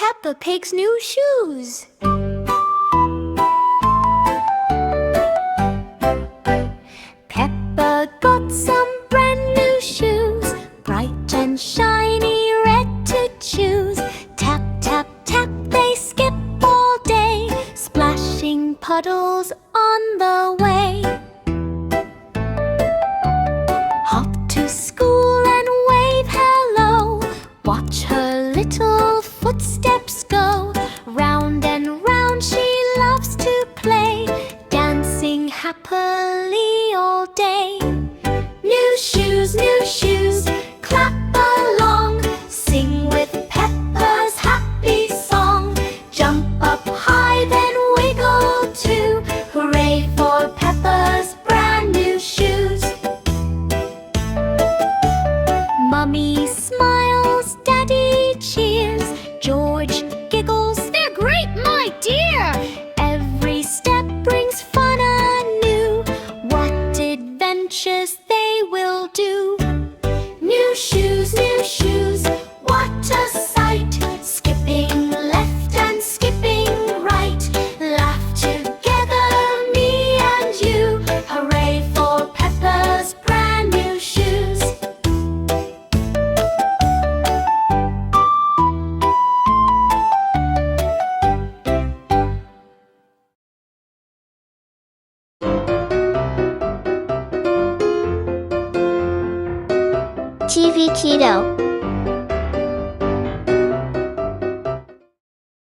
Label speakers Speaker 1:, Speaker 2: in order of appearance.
Speaker 1: Peppa Pig's new shoes. Peppa got some brand new shoes, bright and shiny, red to choose. Tap, tap, tap, they skip all day, splashing puddles on the way. Hop to school and wave hello, watch her little footsteps go. Round and round she loves to play, dancing happily all day. New shoes, clap along, sing with Peppa's happy song. Jump up high, then wiggle too. Hooray for Peppa's brand new shoes. Mummy smiles, Daddy cheers, George giggles, they're great, my dear. Every step brings fun anew, what adventures they will do. New shoes, what a sight, skipping left and skipping right. Laugh together, me and you, hooray for Peppa's brand new shoes.
Speaker 2: TVKiDo.